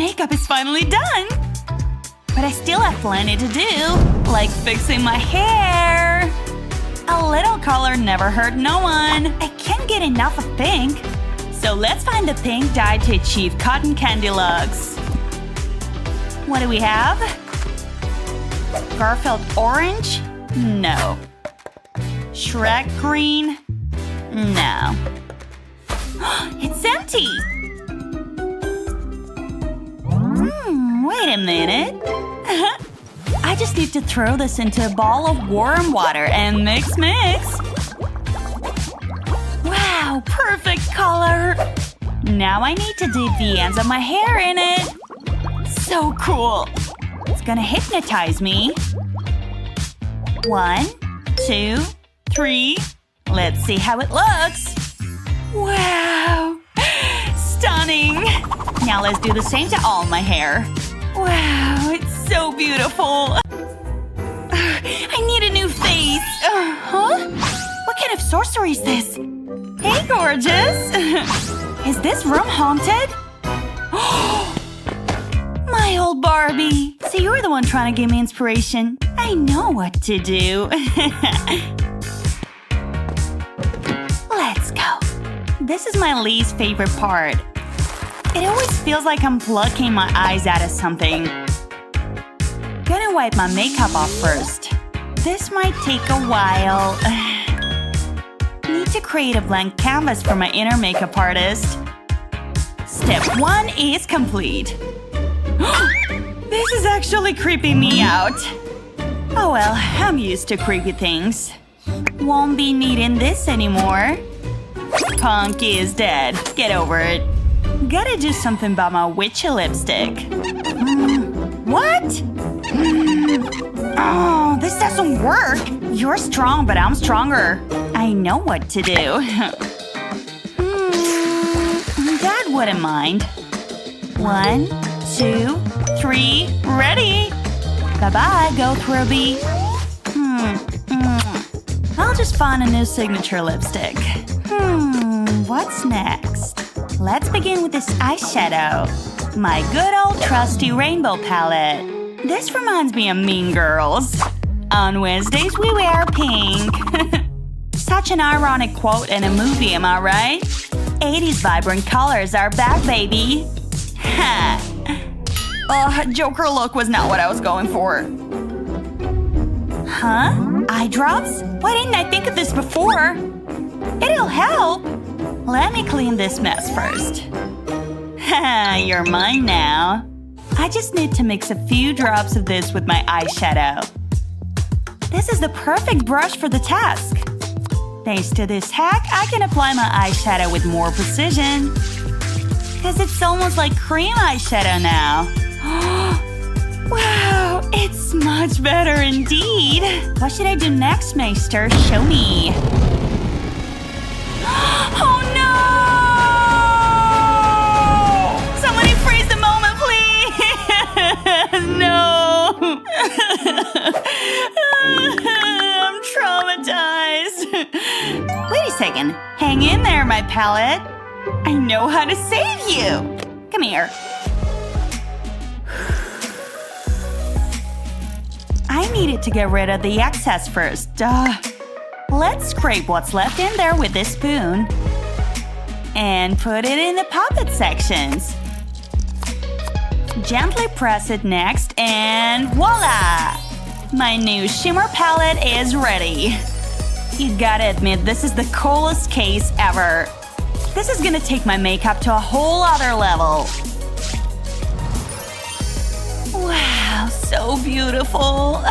makeup is finally done! But I still have plenty to do, like fixing my hair. A little color never hurt no one. I can't get enough of pink. So let's find the pink dye to achieve cotton candy looks. What do we have? Garfield orange? No. Shrek green? No. It's empty! Wait a minute. I just need to throw this into a ball of warm water and mix. Wow, perfect color! Now I need to dip the ends of my hair in it. So cool! It's gonna hypnotize me. 1, 2, 3. Let's see how it looks. Wow! Stunning! Now let's do the same to all my hair. Wow, it's so beautiful! I need a new face! Huh? What kind of sorcery is this? Hey, gorgeous! Is this room haunted? My old Barbie! So you're the one trying to give me inspiration. I know what to do. Let's go. This is my least favorite part. It always feels like I'm plucking my eyes out of something. Gonna wipe my makeup off first. This might take a while. Need to create a blank canvas for my inner makeup artist. Step 1 is complete. This is actually creeping me out. Oh well, I'm used to creepy things. Won't be needing this anymore. Punk is dead. Get over it. Gotta do something about my witchy lipstick. What? Oh, this doesn't work. You're strong, but I'm stronger. I know what to do. Dad wouldn't mind. 1, 2, 3, ready! Bye-bye, go Ruby. I'll just find a new signature lipstick. What's next? Let's begin with this eyeshadow. My good old trusty rainbow palette. This reminds me of Mean Girls. On Wednesdays we wear pink. Such an ironic quote in a movie, am I right? 80s vibrant colors are back, baby. Ha! Joker look was not what I was going for. Huh? Eye drops? Why didn't I think of this before? It'll help. Let me clean this mess first. Haha, you're mine now. I just need to mix a few drops of this with my eyeshadow. This is the perfect brush for the task. Thanks to this hack, I can apply my eyeshadow with more precision. Because it's almost like cream eyeshadow now. Wow, it's much better indeed. What should I do next, Meister? Show me. Oh no! Somebody freeze the moment, please! No! I'm traumatized. Wait a second. Hang in there, my palette. I know how to save you. Come here. I needed to get rid of the excess first. Let's scrape what's left in there with this spoon. And put it in the puppet sections. Gently press it next and voila! My new shimmer palette is ready. You gotta admit, this is the coolest case ever. This is gonna take my makeup to a whole other level. Wow, so beautiful.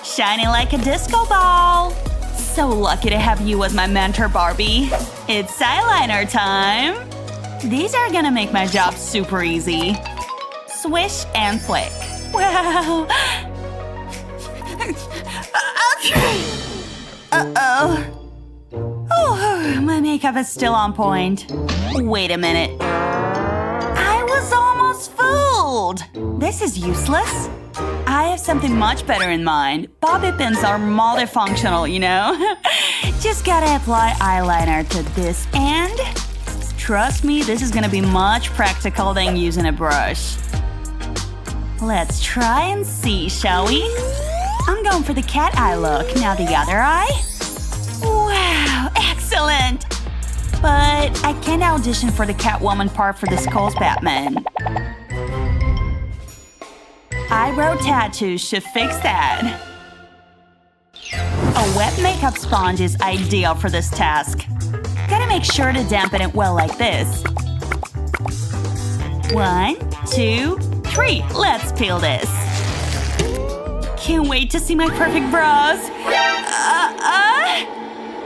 Shining like a disco ball. So lucky to have you as my mentor, Barbie. It's eyeliner time. These are gonna make my job super easy. Swish and flick. Wow. Uh-oh. Oh, my makeup is still on point. Wait a minute. I was almost fooled. This is useless. I have something much better in mind. Bobby pins are multifunctional, you know? Just gotta apply eyeliner to this end. Trust me, this is gonna be much practical than using a brush. Let's try and see, shall we? I'm going for the cat eye look. Now the other eye. Wow, excellent! But I can't audition for the Catwoman part for this Cole's Batman. Eyebrow tattoo should fix that. A wet makeup sponge is ideal for this task. Gotta make sure to dampen it well like this. 1, 2, 3. Let's peel this. Can't wait to see my perfect brows.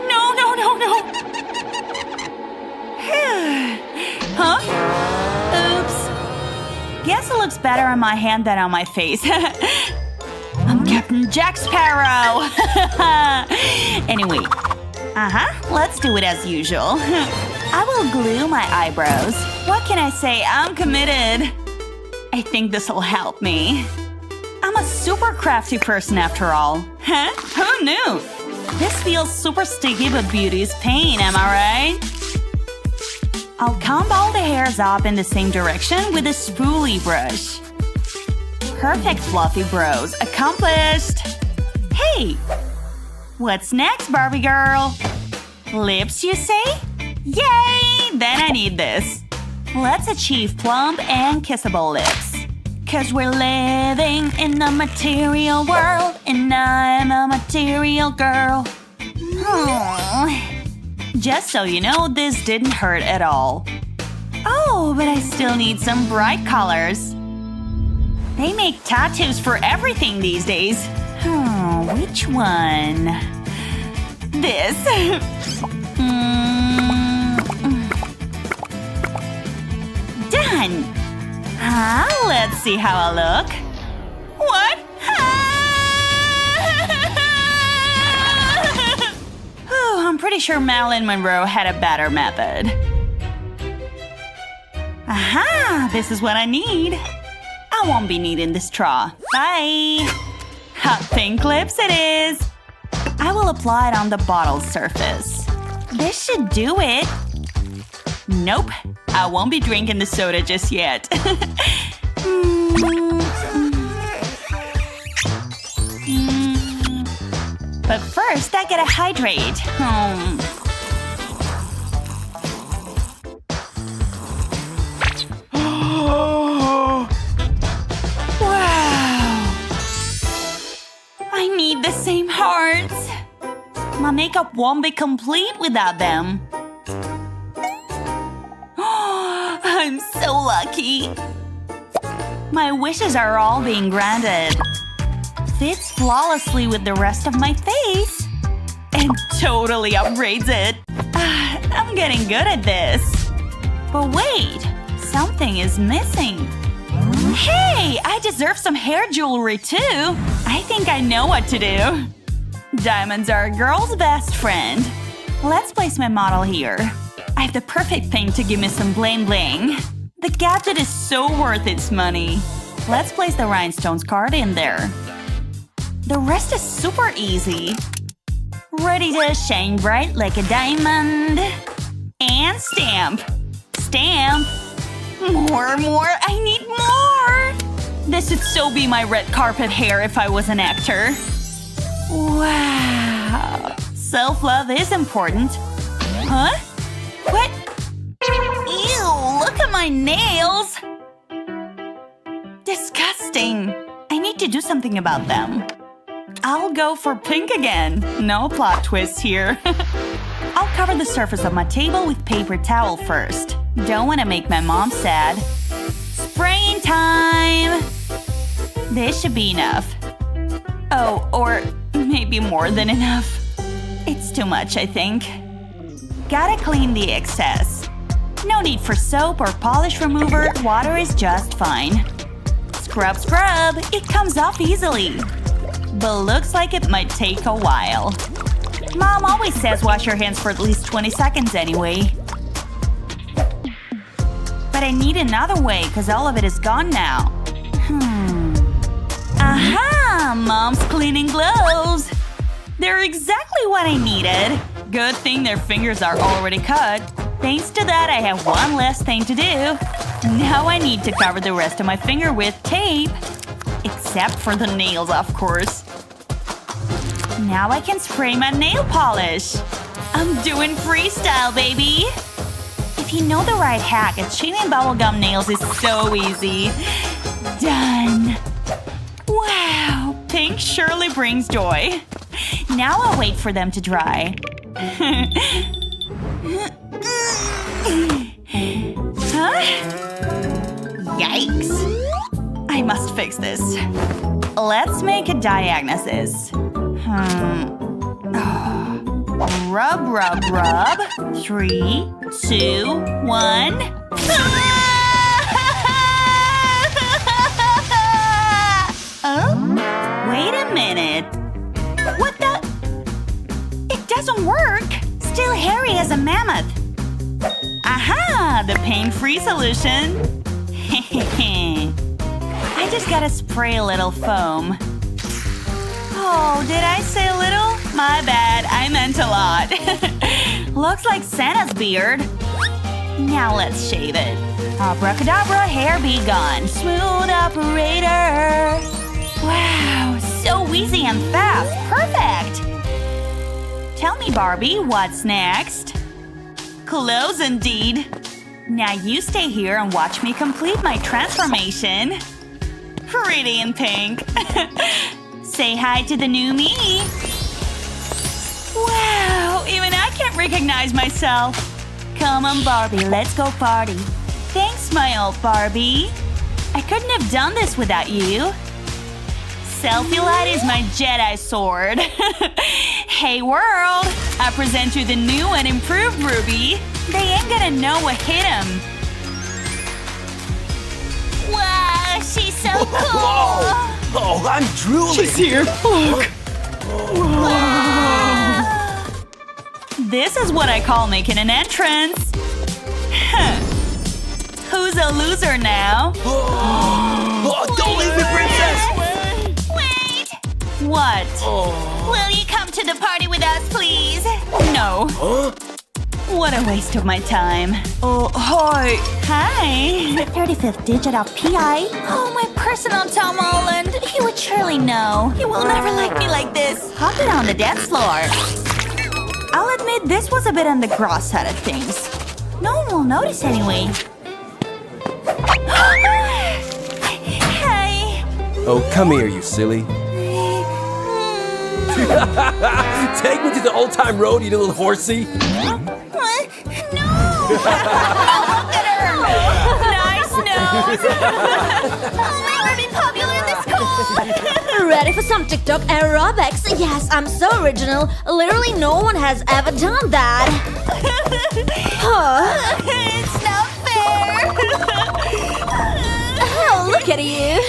No. Huh? Oops. Guess it looks better on my hand than on my face. I'm Captain Jack Sparrow! Anyway. Let's do it as usual. I will glue my eyebrows. What can I say? I'm committed. I think this'll help me. I'm a super crafty person after all. Huh? Who knew? This feels super sticky, but beauty is pain, am I right? I'll comb all the hairs up in the same direction with a spoolie brush. Perfect fluffy brows. Accomplished! Hey! What's next, Barbie girl? Lips, you say? Yay! Then I need this. Let's achieve plump and kissable lips. 'Cause we're living in the material world, and I'm a material girl. Just so you know, this didn't hurt at all. Oh, but I still need some bright colors. They make tattoos for everything these days. Which one? This. Done! Let's see how I look. What? I'm pretty sure Marilyn Monroe had a better method. This is what I need. I won't be needing this straw. Bye! Hot pink lips it is! I will apply it on the bottle surface. This should do it. Nope, I won't be drinking the soda just yet. But first, I gotta hydrate. Wow! I need the same hearts. My makeup won't be complete without them. I'm so lucky. My wishes are all being granted. Fits flawlessly with the rest of my face. And totally upgrades it. I'm getting good at this. But wait, something is missing. Hey, I deserve some hair jewelry too. I think I know what to do. Diamonds are a girl's best friend. Let's place my model here. I have the perfect thing to give me some bling bling. The gadget is so worth its money. Let's place the rhinestones card in there. The rest is super easy. Ready to shine bright like a diamond. And stamp. Stamp. More. I need more. This would so be my red carpet hair if I was an actor. Wow. Self-love is important. Huh? What? Ew, look at my nails! Disgusting. I need to do something about them. I'll go for pink again. No plot twist here. I'll cover the surface of my table with paper towel first. Don't want to make my mom sad. Spraying time! This should be enough. Oh, or maybe more than enough. It's too much, I think. Gotta clean the excess. No need for soap or polish remover, water is just fine. Scrub, scrub! It comes off easily. But looks like it might take a while. Mom always says wash your hands for at least 20 seconds anyway. But I need another way because all of it is gone now. Aha! Mom's cleaning gloves! They're exactly what I needed. Good thing their fingers are already cut. Thanks to that, I have one less thing to do. Now I need to cover the rest of my finger with tape. Except for the nails, of course. Now I can spray my nail polish. I'm doing freestyle, baby! If you know the right hack, achieving bubblegum nails is so easy. Done! Wow! Pink surely brings joy. Now I'll wait for them to dry. Huh? Yikes! I must fix this. Let's make a diagnosis. Rub, rub, rub. 3, 2, 1. Oh? Wait a minute. What the? It doesn't work. Still hairy as a mammoth. Aha! The pain-free solution. I just gotta spray a little foam. Oh, did I say a little? My bad, I meant a lot. Looks like Santa's beard. Now let's shave it. Abracadabra, hair be gone. Smooth operator. Wow, so easy and fast. Perfect! Tell me, Barbie, what's next? Clothes indeed. Now you stay here and watch me complete my transformation. Pretty in pink. Say hi to the new me. Wow, even I can't recognize myself. Come on, Barbie, let's go party. Thanks, my old Barbie. I couldn't have done this without you. Selfie light is my Jedi sword. Hey world, I present you the new and improved Ruby. They ain't gonna know what hit him. Wow, she's so cool. Whoa. Oh, I'm drooling. She's here. Look. Wow. This is what I call making an entrance. Huh. Who's a loser now? Oh, don't leave me, princess. Wait! What? Will you come to the party with us, please? No. Huh? What a waste of my time. Oh, hi. Hi. The 35th digit of PI. Oh, my personal Tom Holland. He would surely know. He will never like me like this. Hop it on the dance floor. I'll admit this was a bit on the gross side of things. No one will notice anyway. Hi. Oh, come here, you silly. Take me to the old-time road, you little horsey. What? No! Look at her! Nice nose! I'll never be popular in this school! Ready for some TikTok aerobics? Yes, I'm so original. Literally no one has ever done that. Huh? It's not fair! Oh, look at you.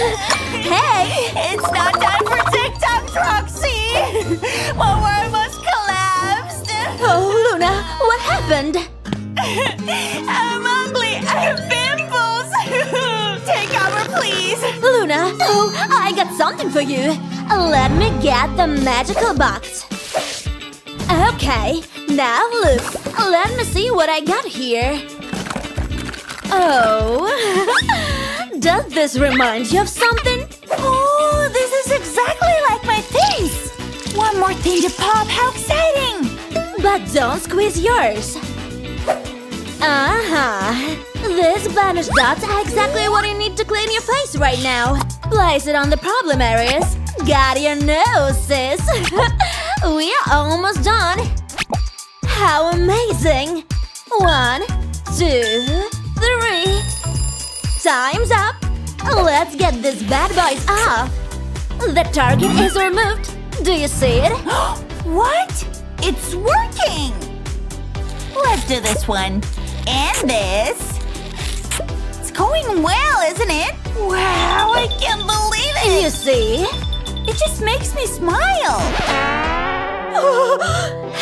Hey! It's not time for TikTok, Roxy! My world must collapsed! Oh, Luna, what happened? I'm ugly! I have pimples! Take cover, please! Luna, oh, I got something for you. Let me get the magical box. Okay, now look. Let me see what I got here. Oh, does this remind you of something? Oh, this is exactly like my face! One more thing to pop, how exciting! But don't squeeze yours. These banished dots are exactly what you need to clean your face right now. Place it on the problem areas. Got your nose, sis. We are almost done. How amazing! 1, 2, 3. Time's up. Let's get these bad boys off. The target is removed. Do you see it? What? It's working! Let's do this one. And this. It's going well, isn't it? Wow, I can't believe it! You see? It just makes me smile!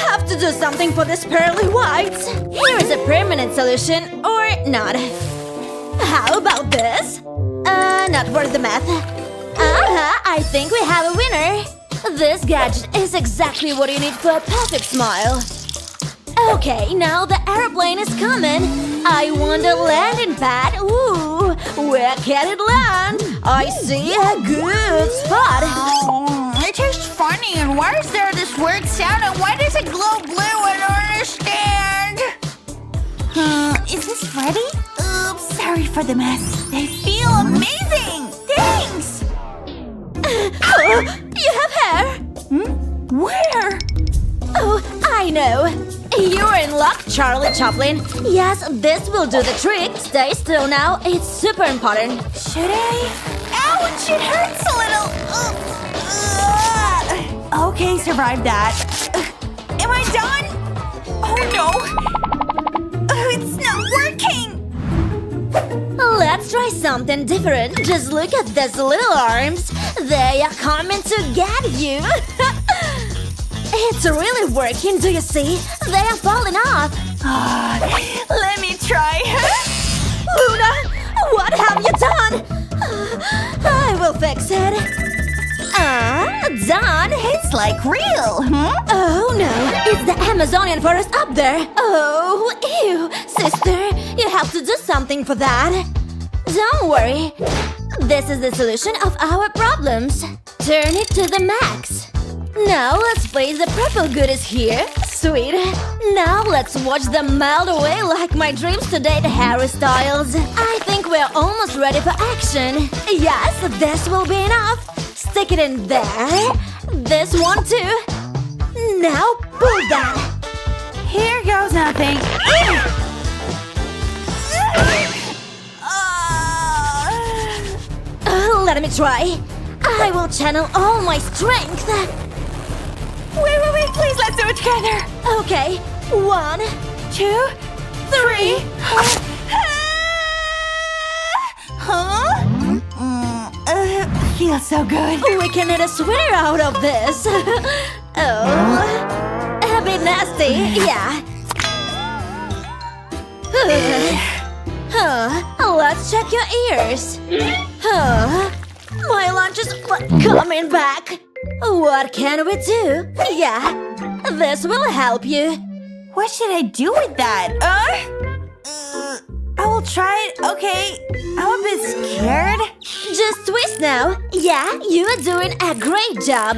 Have to do something for these pearly whites. Here is a permanent solution, or not. How about this? Not worth the math. I think we have a winner. This gadget is exactly what you need for a perfect smile. Okay, now the airplane is coming. I want a landing pad. Ooh, where can it land? I see a good spot. It tastes funny, and why is there this weird sound, and why does it glow blue? I don't understand. Is this ready? Oops, sorry for the mess. They feel amazing! Thanks! You have hair? Where? Oh, I know. You're in luck, Charlie Chaplin. Yes, this will do the trick. Stay still now. It's super important. Should I? Ouch! It hurts a little. Okay, survived that. Am I done? Oh no! It's not working! Let's try something different. Just look at these little arms. They are coming to get you. It's really working, do you see? They are falling off. Let me try. Luna, what have you done? I will fix it. Done. It's like real, Oh no, it's the Amazonian forest up there. Oh, ew. Sister, you have to do something for that. Don't worry. This is the solution of our problems. Turn it to the max. Now let's place the purple goodies here. Sweet. Now let's watch them melt away like my dreams to date Harry Styles. I think we're almost ready for action. Yes, this will be enough. Stick it in there. This one too. Now pull that. Here goes nothing. Let me try. I will channel all my strength. Wait, please, let's do it together. Okay, 1, 2, 3. Feels so good. We can knit a sweater out of this. Oh, a bit nasty, yeah. Let's check your ears. My lunch is coming back. What can we do? Yeah, this will help you. What should I do with that? I will try it. Okay, I'm a bit scared. Just twist now. Yeah, you are doing a great job.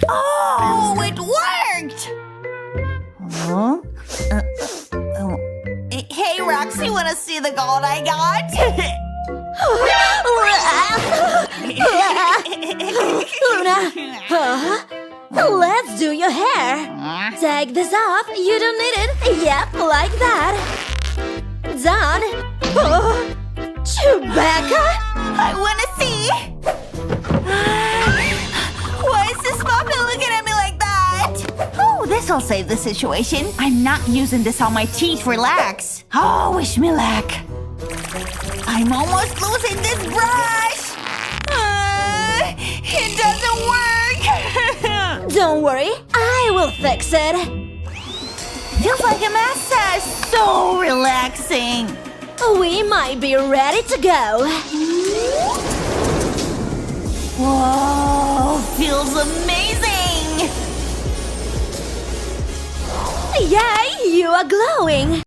Oh, it worked! Huh? Hey, Roxy, wanna see the gold I got? Luna, let's do your hair. Take this off. You don't need it. Yep, like that. Done. Chewbacca? I wanna see. Why is this puppy looking at me like that? Oh, this'll save the situation. I'm not using this on my teeth. Relax. Oh, wish me luck. I'm almost losing this brush. It doesn't work. Don't worry, I will fix it. Feels like a massage. So relaxing. We might be ready to go. Whoa, feels amazing. Yay, you are glowing.